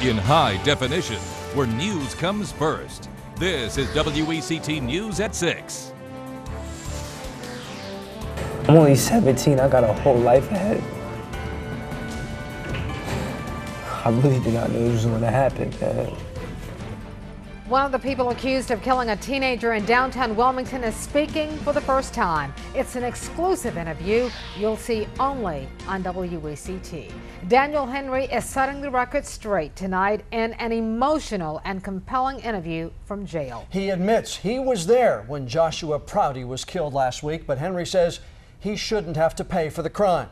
in high definition, where news comes first. This is WECT News at 6. I'm only 17, I got a whole life ahead. I really did not know this was going to happen, man. One of the people accused of killing a teenager in downtown Wilmington is speaking for the first time. It's an exclusive interview you'll see only on WECT. Daniel Henry is setting the record straight tonight in an emotional and compelling interview from jail. He admits he was there when Joshua Prouty was killed last week, but Henry says he shouldn't have to pay for the crime.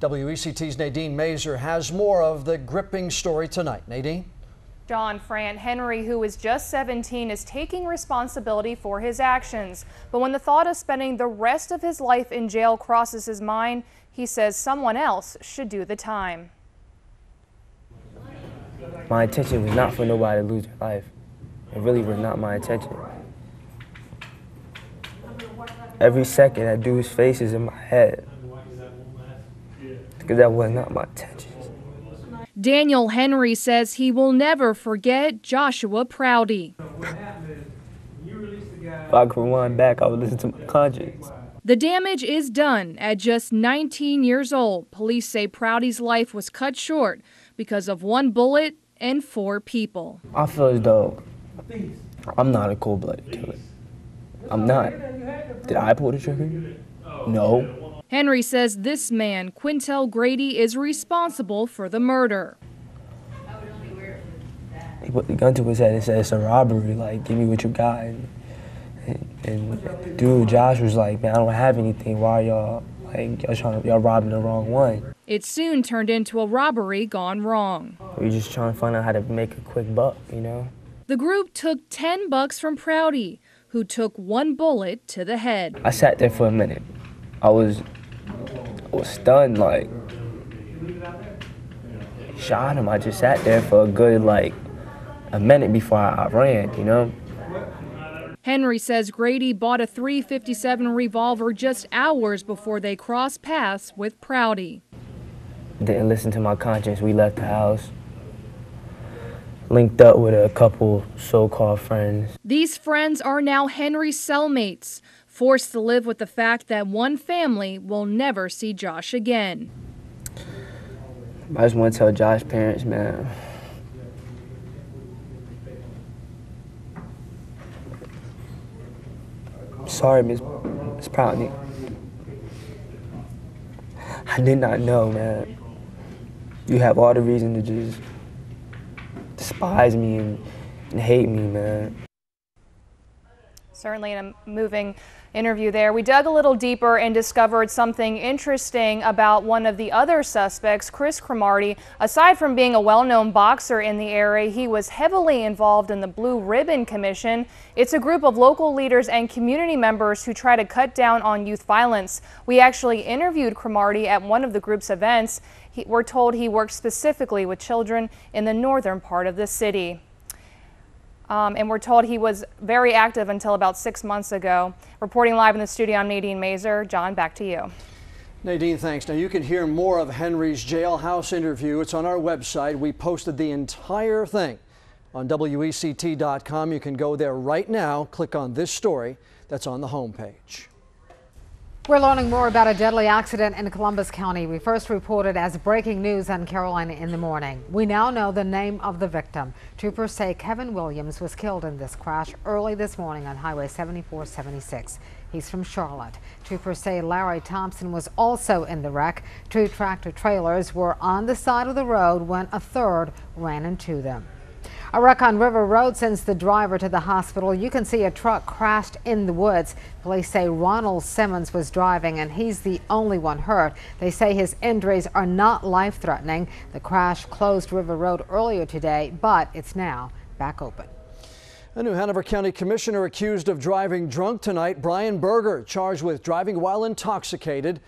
WECT's Nadine Mazer has more of the gripping story tonight. Nadine? John Fran, Henry, who is just 17, is taking responsibility for his actions. But when the thought of spending the rest of his life in jail crosses his mind, he says someone else should do the time. My intention was not for nobody to lose their life. It really was not my intention. Every second that dude's face is in my head, because that was not my intention. Daniel Henry says he will never forget Joshua Prouty. If I could rewind back, I would listen to my conscience. The damage is done. At just 19 years old, police say Prouty's life was cut short because of one bullet and 4 people. I feel as though I'm not a cold-blooded killer. I'm not. Did I pull the trigger? No. Henry says this man, Quintel Grady, is responsible for the murder. He put the gun to his head and said, "It's a robbery, like, give me what you got." And dude, Josh was like, "Man, I don't have anything. Why y'all, like, y'all robbing the wrong one?" It soon turned into a robbery gone wrong. We're just trying to find out how to make a quick buck, you know? The group took $10 from Prouty, who took 1 bullet to the head. I sat there for a minute. I was stunned, like, shot him. I just sat there for a good, like, a minute before I ran, you know? Henry says Grady bought a .357 revolver just hours before they crossed paths with Prouty. Didn't listen to my conscience. We left the house, linked up with a couple so-called friends. These friends are now Henry's cellmates, forced to live with the fact that one family will never see Josh again. I just want to tell Josh's parents, man, sorry, Miss Prouty. I did not know, man. You have all the reason to just despise me and hate me, man. Certainly in a moving interview there. We dug a little deeper and discovered something interesting about one of the other suspects, Chris Cromartie. Aside from being a well-known boxer in the area, he was heavily involved in the Blue Ribbon Commission. It's a group of local leaders and community members who try to cut down on youth violence. We actually interviewed Cromartie at one of the group's events. We're told he works specifically with children in the northern part of the city. And we're told he was very active until about 6 months ago. Reporting live in the studio, I'm Nadine Mazer. John, back to you. Nadine, thanks. Now you can hear more of Henry's jailhouse interview. It's on our website. We posted the entire thing on WECT.com. You can go there right now, click on this story that's on the homepage. We're learning more about a deadly accident in Columbus County. We first reported as breaking news on Carolina in the morning. We now know the name of the victim. Troopers say Kevin Williams was killed in this crash early this morning on Highway 7476. He's from Charlotte. Troopers say Larry Thompson was also in the wreck. 2 tractor trailers were on the side of the road when a third ran into them. A wreck on River Road sends the driver to the hospital. You can see a truck crashed in the woods. Police say Ronald Simmons was driving and he's the only one hurt. They say his injuries are not life-threatening. The crash closed River Road earlier today, but it's now back open. A new Hanover County Commissioner accused of driving drunk tonight. Brian Berger charged with driving while intoxicated.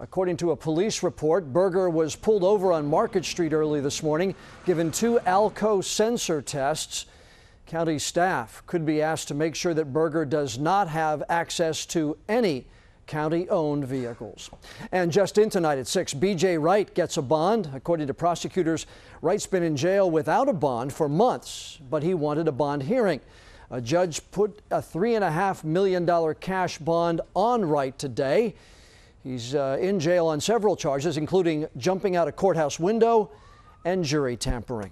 According to a police report, Berger was pulled over on Market Street early this morning, given 2 ALCO sensor tests. County staff could be asked to make sure that Berger does not have access to any county-owned vehicles. And just in tonight at 6, B.J. Wright gets a bond. According to prosecutors, Wright's been in jail without a bond for months, but he wanted a bond hearing. A judge put a $3.5 million cash bond on Wright today. He's in jail on several charges, including jumping out a courthouse window and jury tampering.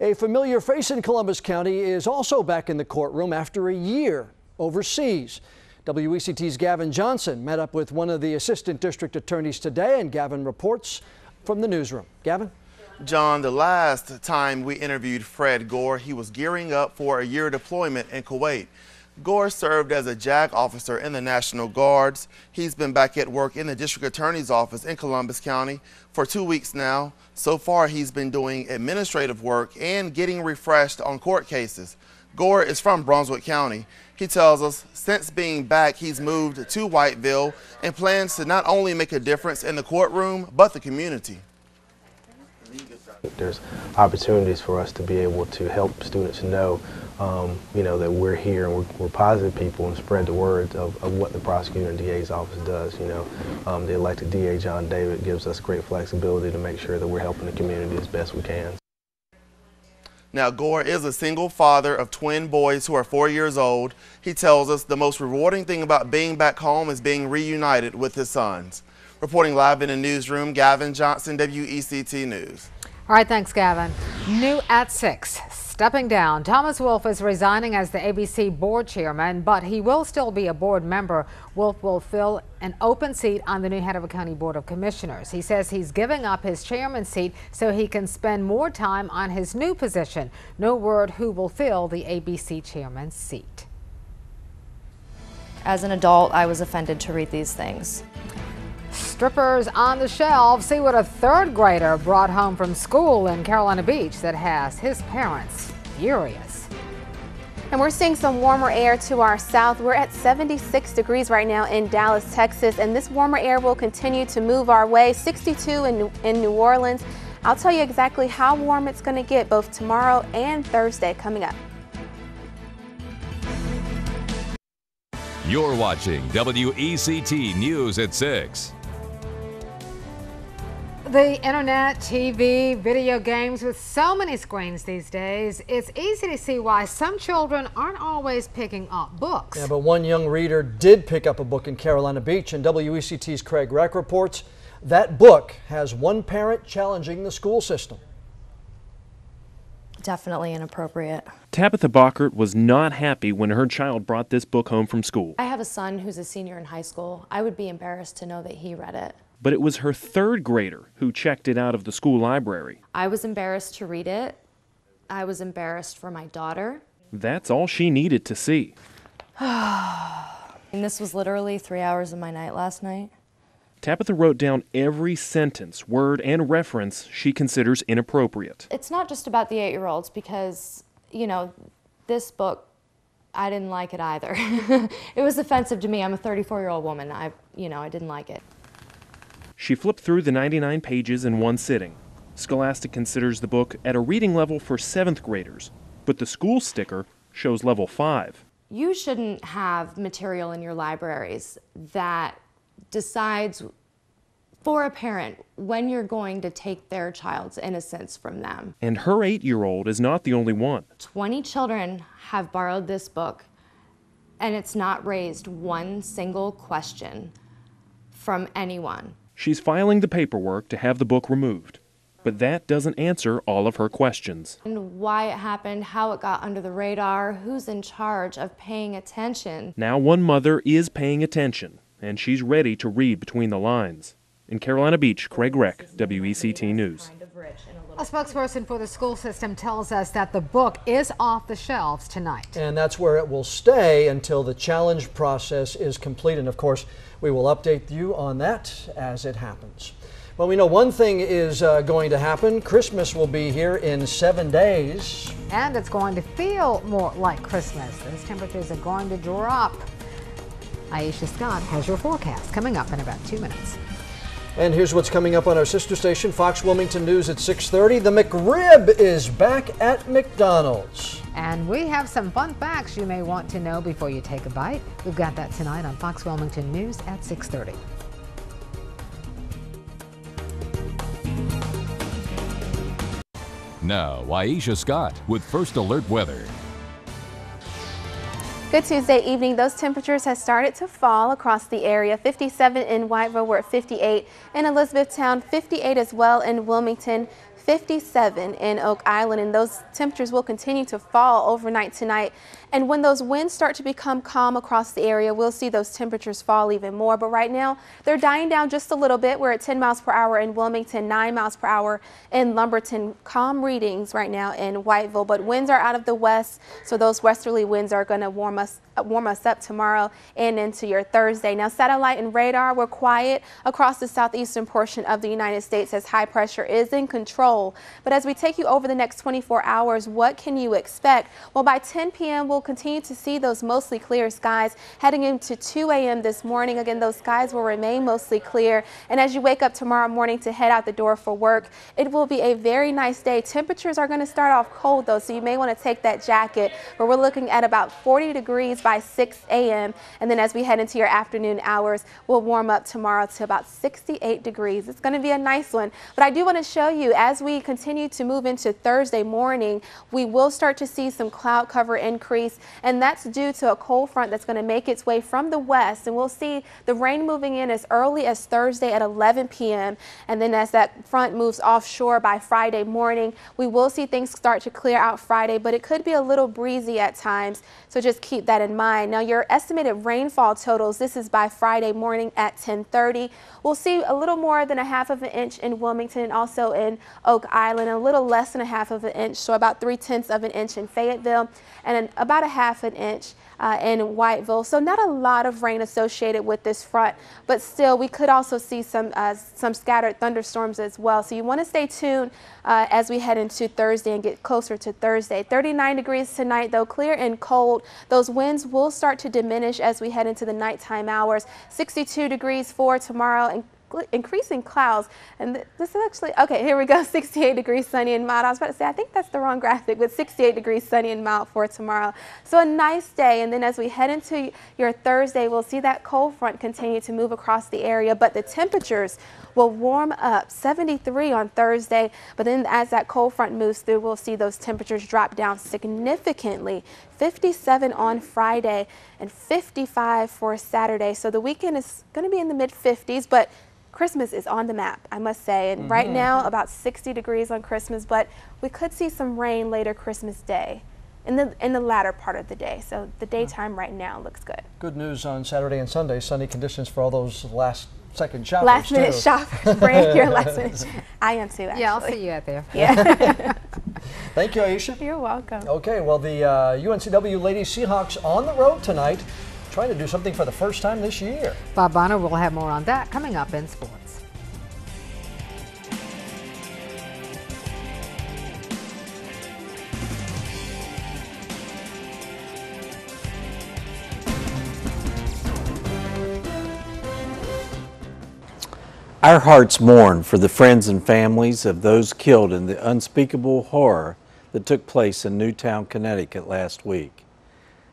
A familiar face in Columbus County is also back in the courtroom after a year overseas. WECT's Gavin Johnson met up with one of the assistant district attorneys today, and Gavin reports from the newsroom. Gavin? John, the last time we interviewed Fred Gore, he was gearing up for a year deployment in Kuwait. Gore served as a JAG officer in the National Guards. He's been back at work in the district attorney's office in Columbus County for 2 weeks now. So far, he's been doing administrative work and getting refreshed on court cases. Gore is from Brunswick County. He tells us since being back, he's moved to Whiteville and plans to not only make a difference in the courtroom, but the community. There's opportunities for us to be able to help students know, that we're here and we're positive people and spread the word of what the prosecutor and DA's office does. The elected DA, John David, gives us great flexibility to make sure that we're helping the community as best we can. Now, Gore is a single father of twin boys who are 4 years old. He tells us the most rewarding thing about being back home is being reunited with his sons. Reporting live in the newsroom, Gavin Johnson, WECT News. All right, thanks, Gavin. New at 6, stepping down. Thomas Wolf is resigning as the ABC board chairman, but he will still be a board member. Wolf will fill an open seat on the new Hanover County Board of Commissioners. He says he's giving up his chairman seat so he can spend more time on his new position. No word who will fill the ABC chairman's seat. As an adult, I was offended to read these things. Strippers on the shelf. See what a third grader brought home from school in Carolina Beach that has his parents furious. And we're seeing some warmer air to our south. We're at 76 degrees right now in Dallas, Texas, and this warmer air will continue to move our way. 62 in New Orleans. I'll tell you exactly how warm it's going to get both tomorrow and Thursday coming up. You're watching WECT News at 6. The internet, TV, video games, with so many screens these days, it's easy to see why some children aren't always picking up books. Yeah, but one young reader did pick up a book in Carolina Beach, and WECT's Craig Reck reports that book has one parent challenging the school system. Definitely inappropriate. Tabitha Bockert was not happy when her child brought this book home from school. I have a son who's a senior in high school. I would be embarrassed to know that he read it. But it was her third grader who checked it out of the school library. I was embarrassed to read it. I was embarrassed for my daughter. That's all she needed to see. And this was literally 3 hours of my night last night. Tabitha wrote down every sentence, word, and reference she considers inappropriate. It's not just about the 8-year-olds because, this book, I didn't like it either. It was offensive to me. I'm a 34-year-old woman. I didn't like it. She flipped through the 99 pages in one sitting. Scholastic considers the book at a reading level for 7th graders, but the school sticker shows level 5. You shouldn't have material in your libraries that decides for a parent when you're going to take their child's innocence from them. And her 8-year-old is not the only one. 20 children have borrowed this book, and it's not raised one single question from anyone. She's filing the paperwork to have the book removed, but that doesn't answer all of her questions. And why it happened, how it got under the radar, who's in charge of paying attention. Now one mother is paying attention, and she's ready to read between the lines. In Carolina Beach, Craig Reck, WECT News. A spokesperson for the school system tells us that the book is off the shelves tonight. And that's where it will stay until the challenge process is complete. And of course, we will update you on that as it happens. Well, we know one thing is going to happen. Christmas will be here in 7 days. And it's going to feel more like Christmas. Those temperatures are going to drop. Aisha Scott has your forecast coming up in about 2 minutes. And here's what's coming up on our sister station, Fox Wilmington News at 6:30. The McRib is back at McDonald's. And we have some fun facts you may want to know before you take a bite. We've got that tonight on Fox Wilmington News at 6:30. Now, Aisha Scott with First Alert Weather. Good Tuesday evening. Those temperatures have started to fall across the area. 57 in Whiteville. We're at 58 in Elizabethtown, 58 as well in Wilmington, 57 in Oak Island, and those temperatures will continue to fall overnight tonight. And when those winds start to become calm across the area, we'll see those temperatures fall even more. But right now, they're dying down just a little bit. We're at 10 miles per hour in Wilmington, 9 miles per hour in Lumberton. Calm readings right now in Whiteville, but winds are out of the west, so those westerly winds are going to warm us up tomorrow and into your Thursday. Now, satellite and radar were quiet across the southeastern portion of the United States as high pressure is in control. But as we take you over the next 24 hours, what can you expect? Well, by 10 p.m., we'll continue to see those mostly clear skies heading into 2 a.m. this morning. Again, those skies will remain mostly clear. And as you wake up tomorrow morning to head out the door for work, it will be a very nice day. Temperatures are going to start off cold, though, so you may want to take that jacket. But we're looking at about 40 degrees by 6 a.m. And then as we head into your afternoon hours, we'll warm up tomorrow to about 68 degrees. It's going to be a nice one. But I do want to show you, as we continue to move into Thursday morning, we will start to see some cloud cover increase, and that's due to a cold front that's going to make its way from the west. And we'll see the rain moving in as early as Thursday at 11 p.m. And then as that front moves offshore by Friday morning, we will see things start to clear out Friday, but it could be a little breezy at times. So just keep that in mind. Now, your estimated rainfall totals, this is by Friday morning at 10:30. We'll see a little more than 1/2 of an inch in Wilmington and also in Oak Island, a little less than 1/2 of an inch, so about 3/10 of an inch in Fayetteville, and about 1/2 an inch in Whiteville. So not a lot of rain associated with this front, but still we could also see some scattered thunderstorms as well. So you want to stay tuned as we head into Thursday and get closer to Thursday. 39 degrees tonight, though, clear and cold. Those winds will start to diminish as we head into the nighttime hours. 62 degrees for tomorrow, and increasing clouds. And this is actually, okay, here we go, 68 degrees sunny and mild. I was about to say, I think that's the wrong graphic, but 68 degrees sunny and mild for tomorrow. So a nice day. And then as we head into your Thursday, we'll see that cold front continue to move across the area, but the temperatures will warm up. 73 on Thursday, but then as that cold front moves through, we'll see those temperatures drop down significantly. 57 on Friday and 55 for Saturday. So the weekend is going to be in the mid-50s, but Christmas is on the map, I must say. And right now, about 60 degrees on Christmas, but we could see some rain later Christmas Day in the latter part of the day. So the daytime right now looks good. Good news on Saturday and Sunday. Sunny conditions for all those last-second shoppers. Last-minute shoppers. Brand, your last-minute. I am too, actually. Yeah, I'll see you out there. Yeah. Thank you, Aisha. You're welcome. Okay, well, the UNCW Ladies Seahawks on the road tonight, trying to do something for the first time this year. Bob Bonner will have more on that coming up in sports. Our hearts mourn for the friends and families of those killed in the unspeakable horror that took place in Newtown, Connecticut last week.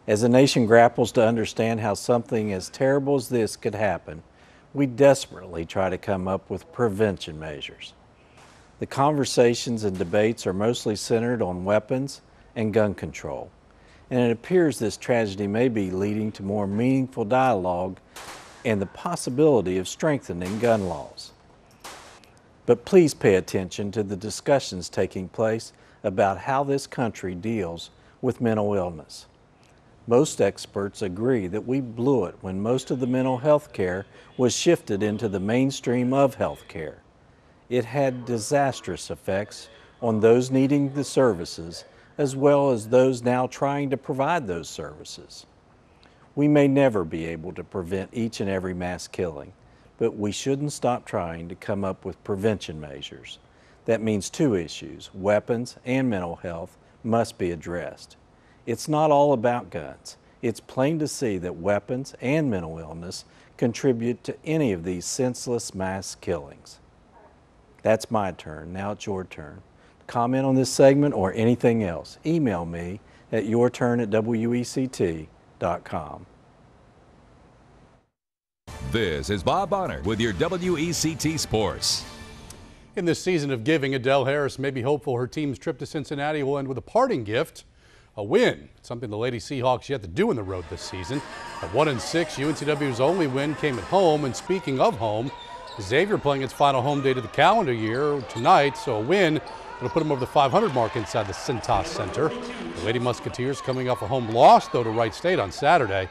As the nation grapples to understand how something as terrible as this could happen, we desperately try to come up with prevention measures. The conversations and debates are mostly centered on weapons and gun control, and it appears this tragedy may be leading to more meaningful dialogue and the possibility of strengthening gun laws. But please pay attention to the discussions taking place about how this country deals with mental illness. Most experts agree that we blew it when most of the mental health care was shifted into the mainstream of health care. It had disastrous effects on those needing the services as well as those now trying to provide those services. We may never be able to prevent each and every mass killing, but we shouldn't stop trying to come up with prevention measures. That means two issues, weapons and mental health, must be addressed. It's not all about guns. It's plain to see that weapons and mental illness contribute to any of these senseless mass killings. That's my turn. Now it's your turn. Comment on this segment or anything else, email me at yourturn@wect.com. This is Bob Bonner with your WECT Sports. In this season of giving, Adele Harris may be hopeful her team's trip to Cincinnati will end with a parting gift, a win, something the Lady Seahawks yet to do on the road this season. At 1-6, UNCW's only win came at home, and speaking of home, Xavier playing its final home day of the calendar year tonight, so a win will put them over the 500 mark inside the Cintas Center. The Lady Musketeers coming off a home loss, though, to Wright State on Saturday.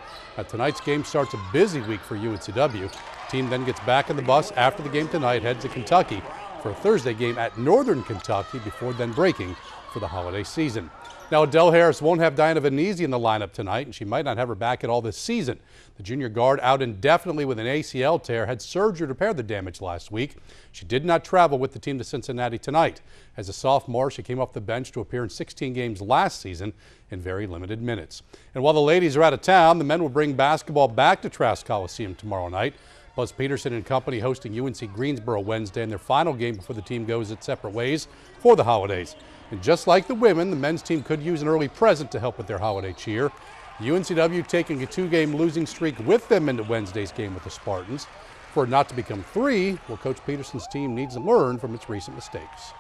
Tonight's game starts a busy week for UNCW. The team then gets back in the bus after the game tonight, heads to Kentucky for a Thursday game at Northern Kentucky before then breaking for the holiday season. Now, Adele Harris won't have Diana Venezia in the lineup tonight, and she might not have her back at all this season. The junior guard, out indefinitely with an ACL tear, had surgery to repair the damage last week. She did not travel with the team to Cincinnati tonight. As a sophomore, she came off the bench to appear in 16 games last season in very limited minutes. And while the ladies are out of town, the men will bring basketball back to Trask Coliseum tomorrow night. Buzz Peterson and company hosting UNC Greensboro Wednesday in their final game before the team goes its separate ways for the holidays. And just like the women, the men's team could use an early present to help with their holiday cheer. UNCW taking a 2-game losing streak with them into Wednesday's game with the Spartans. For it not to become 3, well, Coach Peterson's team needs to learn from its recent mistakes.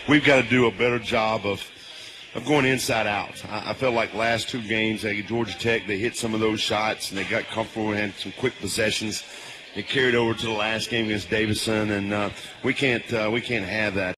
We've got to do a better job of going inside out. I felt like last 2 games, Georgia Tech, they hit some of those shots and they got comfortable and had some quick possessions. It carried over to the last game against Davison, and we can't have that.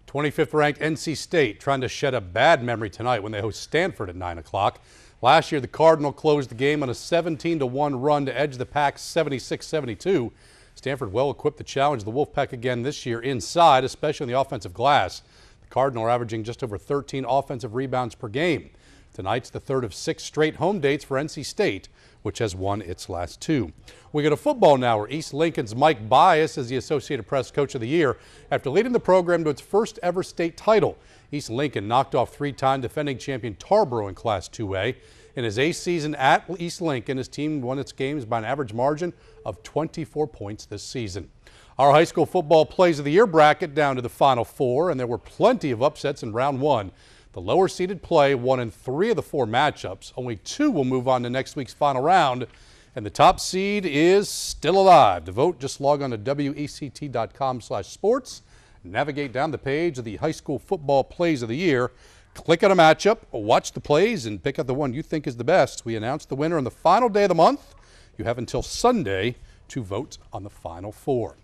25th ranked NC State trying to shed a bad memory tonight when they host Stanford at 9 o'clock. Last year, the Cardinal closed the game on a 17-1 run to edge the Pack 76-72. Stanford well equipped to challenge the Wolfpack again this year inside, especially in the offensive glass. The Cardinal are averaging just over 13 offensive rebounds per game. Tonight's the third of 6 straight home dates for NC State, which has won its last 2. We go to football now, where East Lincoln's Mike Bias is the Associated Press Coach of the Year after leading the program to its first ever state title. East Lincoln knocked off 3-time defending champion Tarboro in Class 2A. In his 8th season at East Lincoln, his team won its games by an average margin of 24 points this season. Our high school football plays of the year bracket down to the Final 4, and there were plenty of upsets in round 1. The lower seeded play won in 3 of the 4 matchups. Only 2 will move on to next week's final round, and the top seed is still alive. To vote, just log on to wect.com/sports, navigate down the page of the high school football plays of the year, click on a matchup, watch the plays, and pick out the one you think is the best. We announce the winner on the final day of the month. You have until Sunday to vote on the Final 4.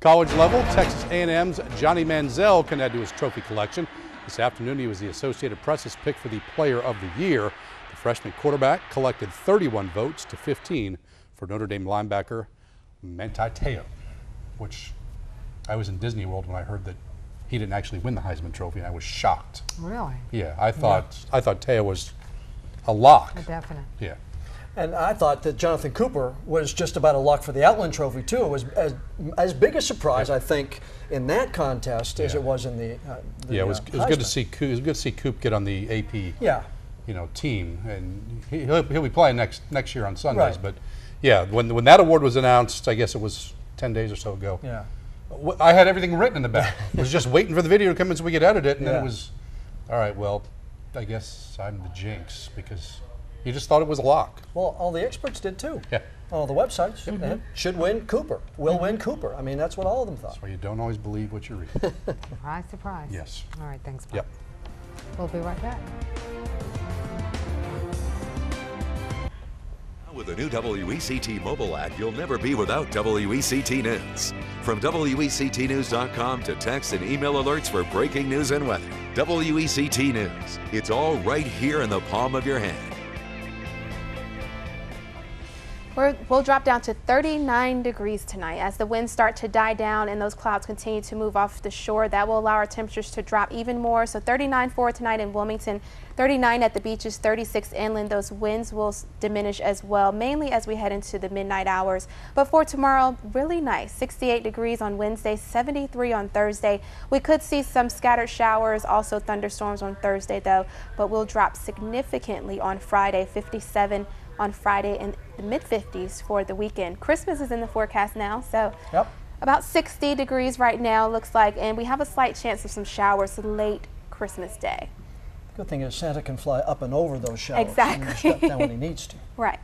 College level, Texas A&M's Johnny Manziel can add to his trophy collection. This afternoon, he was the Associated Press's pick for the Player of the Year. The freshman quarterback collected 31 votes to 15 for Notre Dame linebacker Manti Te'o, which I was in Disney World when I heard that he didn't actually win the Heisman Trophy, and I was shocked. Really? Yeah, I thought Te'o was a lock. A definite. Yeah. And I thought that Jonathan Cooper was just about a lock for the Outland Trophy, too. It was as big a surprise, I think, in that contest as it was in the it was good to see Coop. It was good to see Coop get on the AP team, and he'll be playing next year on Sundays. Right. But yeah, when that award was announced, I guess it was 10 days or so ago. Yeah, I had everything written in the back. I was just waiting for the video to come in so we could edit it, and then it was, all right, well, I guess I'm the jinx because you just thought it was a lock. Well, all the experts did too. Yeah. All the websites should win Cooper, will win Cooper. I mean, that's what all of them thought. That's why you don't always believe what you read. Surprise, surprise. Yes. All right, thanks, Bob. Yep. We'll be right back. With the new WECT mobile app, you'll never be without WECT News. From WECTnews.com to text and email alerts for breaking news and weather. WECT News. It's all right here in the palm of your hand. We'll drop down to 39 degrees tonight as the winds start to die down and those clouds continue to move off the shore. That will allow our temperatures to drop even more. So 39 for tonight in Wilmington, 39 at the beaches, 36 inland. Those winds will diminish as well, mainly as we head into the midnight hours. But for tomorrow, really nice. 68 degrees on Wednesday, 73 on Thursday. We could see some scattered showers, also thunderstorms on Thursday though, but we'll drop significantly on Friday, 57 on Friday in the mid-50s for the weekend. Christmas is in the forecast now, so about 60 degrees right now looks like, and we have a slight chance of some showers late Christmas Day. Good thing is Santa can fly up and over those showers. Exactly. And shut down when he needs to. Right.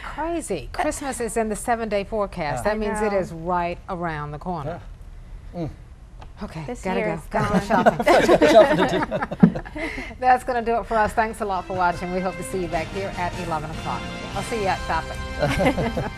Crazy. Christmas is in the 7-day forecast. That means it is right around the corner. Okay, This gotta year go. is Gotta go gone. shopping. That's going to do it for us. Thanks a lot for watching. We hope to see you back here at 11 o'clock. I'll see you out shopping.